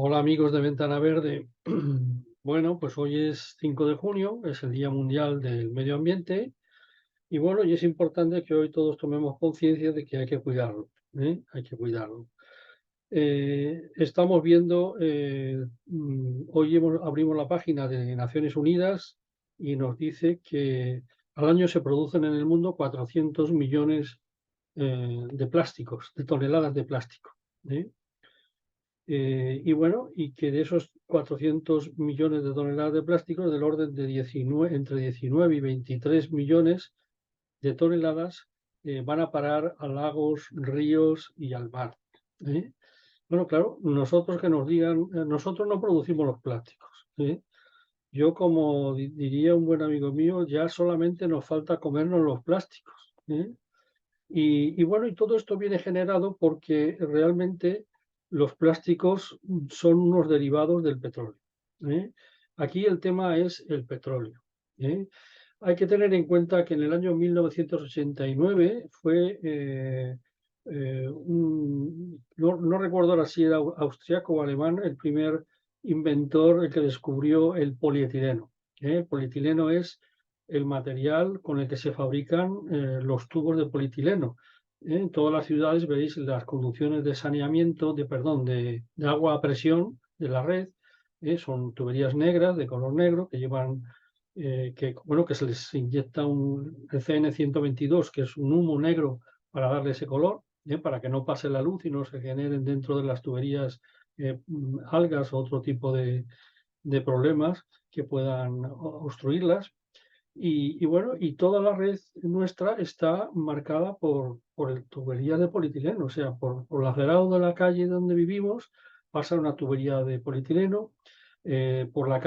Hola amigos de Ventana Verde. Bueno, pues hoy es 5 de junio, es el Día Mundial del Medio Ambiente y bueno, y es importante que hoy todos tomemos conciencia de que hay que cuidarlo, ¿eh? Hay que cuidarlo. Estamos viendo, hoy abrimos la página de Naciones Unidas y nos dice que al año se producen en el mundo 400 millones de plásticos, de toneladas de plástico, ¿eh? Y bueno, y que de esos 400 millones de toneladas de plásticos, del orden de 19, entre 19 y 23 millones de toneladas van a parar a lagos, ríos y al mar, ¿eh? Bueno, claro, nosotros que nos digan, nosotros no producimos los plásticos, ¿eh? Yo, como diría un buen amigo mío, ya solamente nos falta comernos los plásticos, ¿eh? Y bueno, y todo esto viene generado porque realmente los plásticos son unos derivados del petróleo, ¿eh? Aquí el tema es el petróleo, ¿eh? Hay que tener en cuenta que en el año 1989 fue, no recuerdo ahora si era austriaco o alemán, el primer inventor, el que descubrió el polietileno, ¿eh? El polietileno es el material con el que se fabrican los tubos de polietileno. En todas las ciudades veréis las conducciones de saneamiento, de agua a presión de la red. Son tuberías negras de color negro que llevan, bueno, que se les inyecta el CN-122, que es un humo negro para darle ese color, para que no pase la luz y no se generen dentro de las tuberías algas o otro tipo de problemas que puedan obstruirlas. Y bueno, y toda la red nuestra está marcada por el tubería de polietileno, o sea, por el lacerado de la calle donde vivimos pasa una tubería de polietileno, por la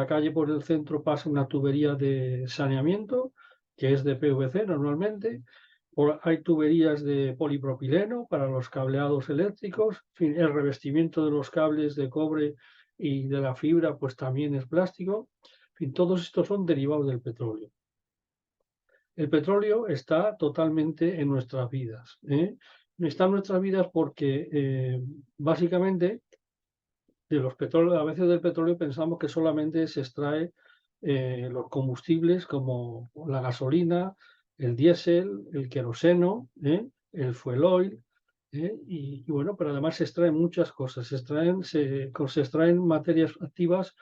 calle, por el centro pasa una tubería de saneamiento, que es de PVC normalmente, hay tuberías de polipropileno para los cableados eléctricos, en fin, el revestimiento de los cables de cobre y de la fibra pues también es plástico. En fin, todos estos son derivados del petróleo. El petróleo está totalmente en nuestras vidas, ¿eh? Está en nuestras vidas porque básicamente de los petróleos, a veces del petróleo pensamos que solamente se extrae los combustibles como la gasolina, el diésel, el queroseno, el fuel oil, y bueno, pero además se extraen muchas cosas. Se extraen materias activas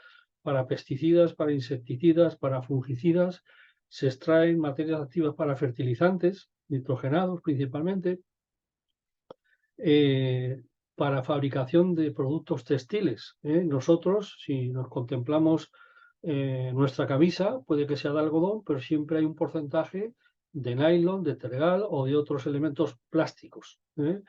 para pesticidas, para insecticidas, para fungicidas, se extraen materias activas para fertilizantes, nitrogenados principalmente, eh, para fabricación de productos textiles, ¿eh? Nosotros, si nos contemplamos nuestra camisa, puede que sea de algodón, pero siempre hay un porcentaje de nylon, de tergal o de otros elementos plásticos, ¿eh?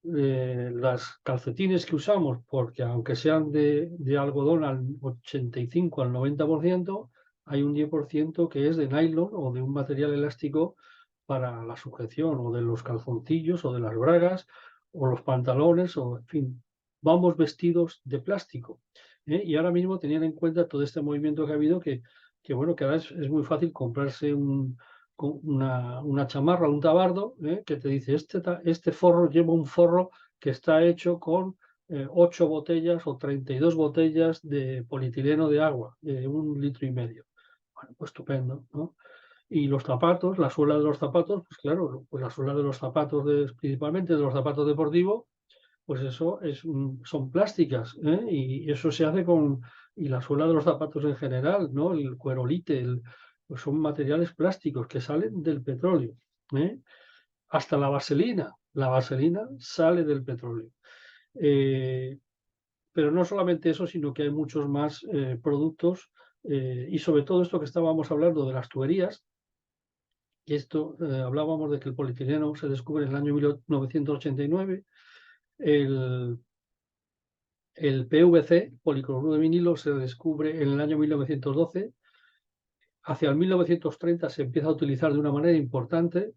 Las calcetines que usamos, porque aunque sean de algodón al 85 al 90%, hay un 10% que es de nylon o de un material elástico para la sujeción, o de los calzoncillos, o de las bragas, o los pantalones, o en fin, vamos vestidos de plástico, ¿eh? Y ahora mismo teniendo en cuenta todo este movimiento que ha habido, que bueno, que ahora es muy fácil comprarse una chamarra, un tabardo, que te dice, este forro lleva un forro que está hecho con 8 botellas o 32 botellas de polietileno de agua, de 1,5 litros. Bueno, pues estupendo, ¿no? Y los zapatos, la suela de los zapatos, pues claro, pues la suela de los zapatos, principalmente de los zapatos deportivos, pues eso son plásticas, ¿eh? Y eso se hace y la suela de los zapatos en general, ¿no? El cuerolite, pues son materiales plásticos que salen del petróleo, ¿eh? Hasta la vaselina sale del petróleo. Eh, pero no solamente eso, sino que hay muchos más productos, y sobre todo esto que estábamos hablando de las tuberías, y esto, hablábamos de que el polietileno se descubre en el año 1989, el, el PVC, policloruro de vinilo, se descubre en el año 1912, hacia el 1930 se empieza a utilizar de una manera importante,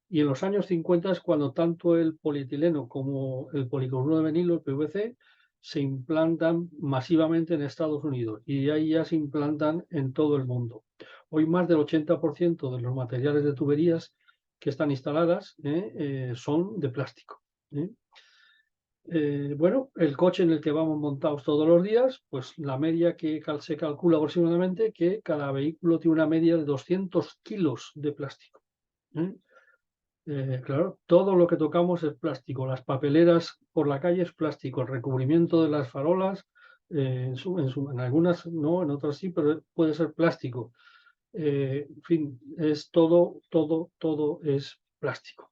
y en los años 50 es cuando tanto el polietileno como el policloruro de vinilo, el PVC, se implantan masivamente en Estados Unidos, y ahí ya se implantan en todo el mundo. Hoy más del 80% de los materiales de tuberías que están instaladas son de plástico, ¿eh? bueno, el coche en el que vamos montados todos los días, pues la media que se calcula aproximadamente que cada vehículo tiene una media de 200 kilos de plástico. Claro, todo lo que tocamos es plástico. Las papeleras por la calle es plástico. El recubrimiento de las farolas, en algunas no, en otras sí, pero puede ser plástico. En fin, es todo es plástico.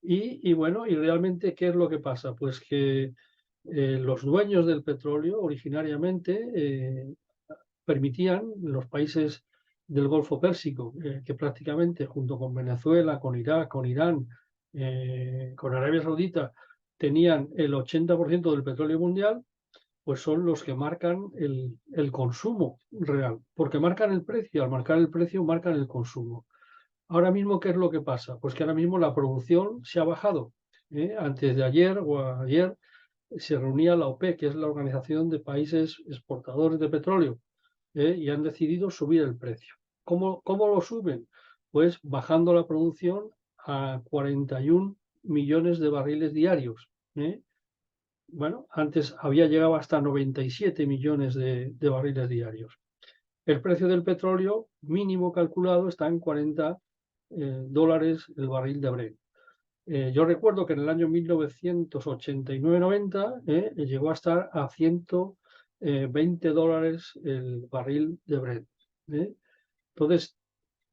Y bueno, y realmente, ¿qué es lo que pasa? Pues que los dueños del petróleo originariamente permitían los países del Golfo Pérsico, que prácticamente junto con Venezuela, con Irak, con Irán, con Arabia Saudita, tenían el 80% del petróleo mundial, pues son los que marcan el consumo real, porque marcan el precio, al marcar el precio marcan el consumo. Ahora mismo, ¿qué es lo que pasa? Pues que ahora mismo la producción se ha bajado. Antes de ayer o ayer se reunía la OPEC, que es la Organización de Países Exportadores de Petróleo, y han decidido subir el precio. ¿Cómo lo suben? Pues bajando la producción a 41 millones de barriles diarios. Bueno, antes había llegado hasta 97 millones de barriles diarios. El precio del petróleo mínimo calculado está en 40 dólares el barril de Brent. Yo recuerdo que en el año 1989-90 llegó a estar a 120 dólares el barril de Brent. Entonces,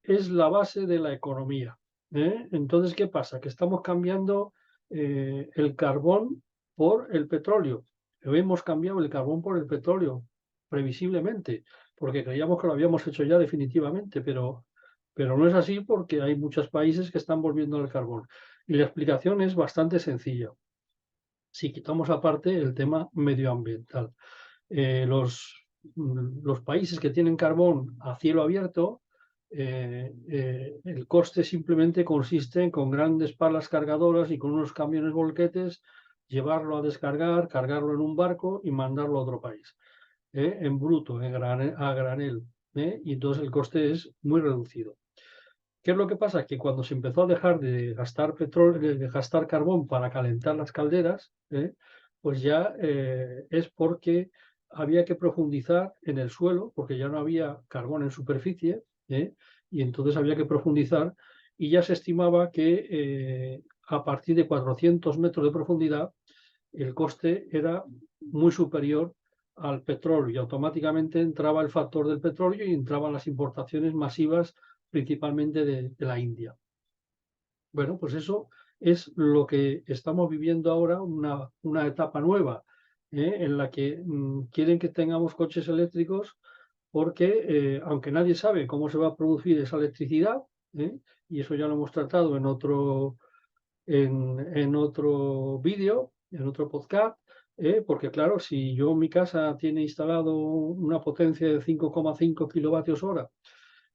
es la base de la economía. Entonces, ¿qué pasa? Que estamos cambiando el carbón por el petróleo. Hemos cambiado el carbón por el petróleo, previsiblemente, porque creíamos que lo habíamos hecho ya definitivamente, pero no es así porque hay muchos países que están volviendo al carbón. Y la explicación es bastante sencilla. Si quitamos aparte el tema medioambiental. Los países que tienen carbón a cielo abierto, el coste simplemente consiste en con grandes palas cargadoras y con unos camiones volquetes llevarlo a descargar, cargarlo en un barco y mandarlo a otro país, en bruto, a granel. Y entonces el coste es muy reducido. ¿Qué es lo que pasa? Que cuando se empezó a dejar de gastar petróleo, de gastar carbón para calentar las calderas, pues ya es porque había que profundizar en el suelo, porque ya no había carbón en superficie, y entonces había que profundizar, y ya se estimaba que a partir de 400 metros de profundidad el coste era muy superior al petróleo, y automáticamente entraba el factor del petróleo y entraban las importaciones masivas principalmente de la India. Bueno, pues eso es lo que estamos viviendo ahora, una etapa nueva, en la que quieren que tengamos coches eléctricos porque, aunque nadie sabe cómo se va a producir esa electricidad, y eso ya lo hemos tratado en otro vídeo, en otro podcast, porque claro, si yo en mi casa tiene instalado una potencia de 5,5 kilovatios hora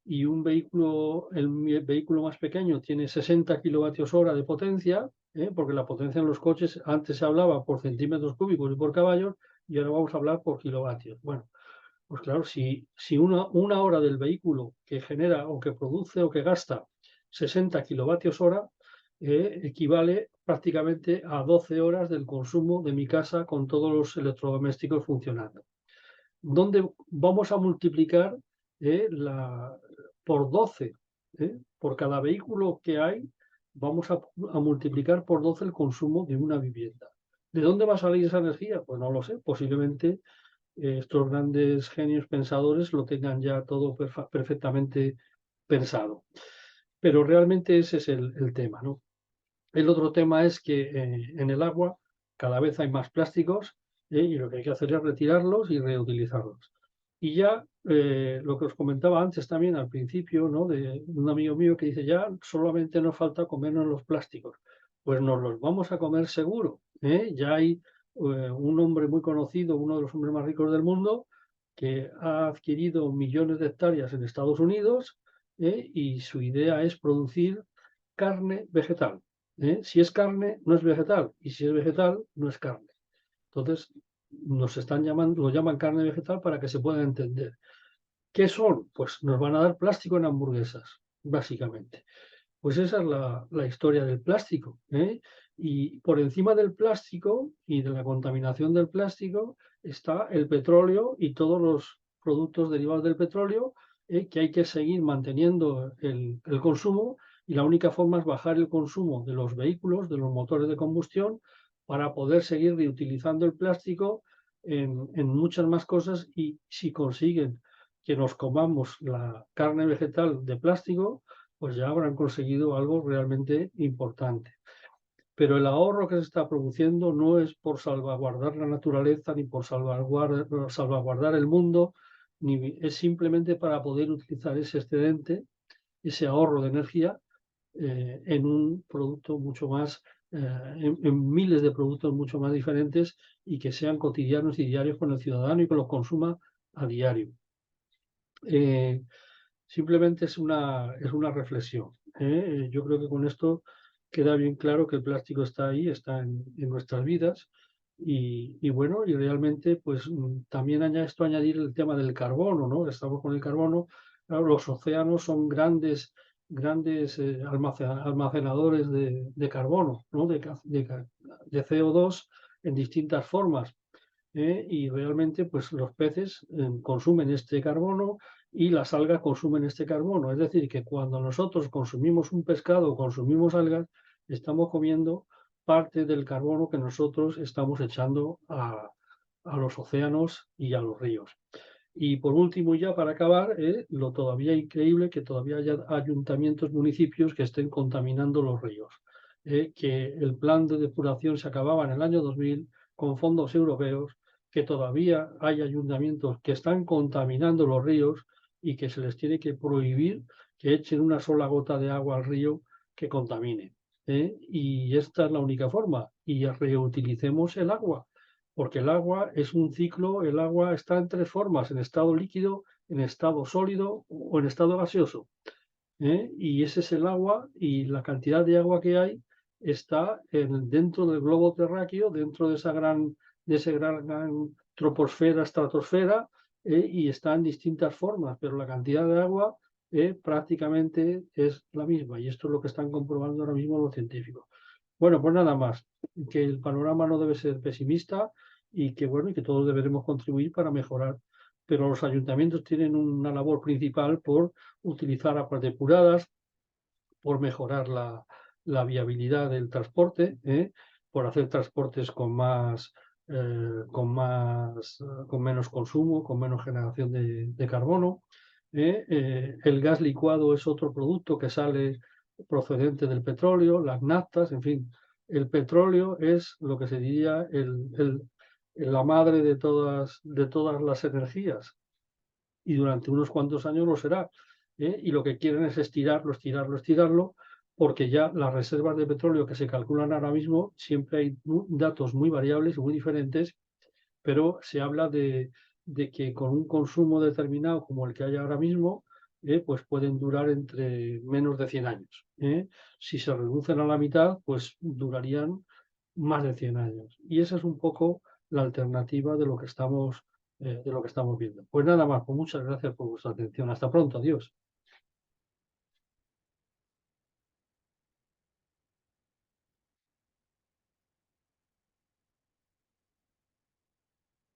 y el vehículo más pequeño tiene 60 kilovatios hora de potencia, porque la potencia en los coches antes se hablaba por centímetros cúbicos y por caballos, y ahora vamos a hablar por kilovatios. Bueno, pues claro, si una hora del vehículo que genera o que produce o que gasta 60 kilovatios hora, equivale prácticamente a 12 horas del consumo de mi casa con todos los electrodomésticos funcionando. ¿Dónde vamos a multiplicar por 12? Por cada vehículo que hay, vamos a multiplicar por 12 el consumo de una vivienda. ¿De dónde va a salir esa energía? Pues no lo sé. Posiblemente estos grandes genios pensadores lo tengan ya todo perfectamente pensado. Pero realmente ese es el tema, ¿no? El otro tema es que en el agua cada vez hay más plásticos, y lo que hay que hacer es retirarlos y reutilizarlos. Y ya lo que os comentaba antes también al principio, ¿no? De un amigo mío que dice, ya solamente nos falta comernos los plásticos. Pues nos los vamos a comer seguro. Ya hay un hombre muy conocido, uno de los hombres más ricos del mundo, que ha adquirido millones de hectáreas en Estados Unidos, y su idea es producir carne vegetal. Si es carne, no es vegetal, y si es vegetal, no es carne. Entonces, lo llaman carne vegetal para que se pueda entender. ¿Qué son? Pues nos van a dar plástico en hamburguesas, básicamente. Pues esa es la historia del plástico. Y por encima del plástico y de la contaminación del plástico está el petróleo y todos los productos derivados del petróleo, que hay que seguir manteniendo el consumo, y la única forma es bajar el consumo de los vehículos, de los motores de combustión, para poder seguir reutilizando el plástico en muchas más cosas. Y si consiguen que nos comamos la carne vegetal de plástico, pues ya habrán conseguido algo realmente importante. Pero el ahorro que se está produciendo no es por salvaguardar la naturaleza ni por salvaguardar el mundo, ni es simplemente para poder utilizar ese excedente, ese ahorro de energía, en un producto mucho más, en miles de productos mucho más diferentes, y que sean cotidianos y diarios con el ciudadano y que los consuma a diario. Simplemente es una reflexión. Yo creo que con esto queda bien claro que el plástico está ahí, está en nuestras vidas. Y bueno, y realmente pues también esto añadir el tema del carbono, ¿no? Estamos con el carbono. Claro, los océanos son grandes, grandes almacenadores de carbono, ¿no? De CO2 en distintas formas. Y realmente pues los peces consumen este carbono y las algas consumen este carbono. Es decir, que cuando nosotros consumimos un pescado o consumimos algas, estamos comiendo parte del carbono que nosotros estamos echando a los océanos y a los ríos. Y por último, ya para acabar, lo todavía increíble que todavía haya ayuntamientos, municipios que estén contaminando los ríos. Que el plan de depuración se acababa en el año 2000 con fondos europeos, que todavía hay ayuntamientos que están contaminando los ríos y que se les tiene que prohibir que echen una sola gota de agua al río que contamine. Y esta es la única forma. Y reutilicemos el agua, porque el agua es un ciclo. El agua está en tres formas: en estado líquido, en estado sólido o en estado gaseoso. Y ese es el agua, y la cantidad de agua que hay está dentro del globo terráqueo, dentro de ese gran troposfera, estratosfera, y está en distintas formas, pero la cantidad de agua prácticamente es la misma, y esto es lo que están comprobando ahora mismo los científicos. Bueno, pues nada más, que el panorama no debe ser pesimista, y que bueno, y que todos deberemos contribuir para mejorar. Pero los ayuntamientos tienen una labor principal por utilizar aguas depuradas, por mejorar la viabilidad del transporte, por hacer transportes con menos consumo, con menos generación de carbono. El gas licuado es otro producto que sale procedente del petróleo, las naftas, en fin. El petróleo es lo que se diría la madre de todas las energías, y durante unos cuantos años lo será. Y lo que quieren es estirarlo, estirarlo, estirarlo, porque ya las reservas de petróleo que se calculan ahora mismo, siempre hay datos muy variables y muy diferentes, pero se habla de que con un consumo determinado como el que hay ahora mismo, pues pueden durar entre menos de 100 años. Si se reducen a la mitad, pues durarían más de 100 años. Y esa es un poco la alternativa de lo que estamos viendo. Pues nada más, pues muchas gracias por vuestra atención. Hasta pronto, adiós.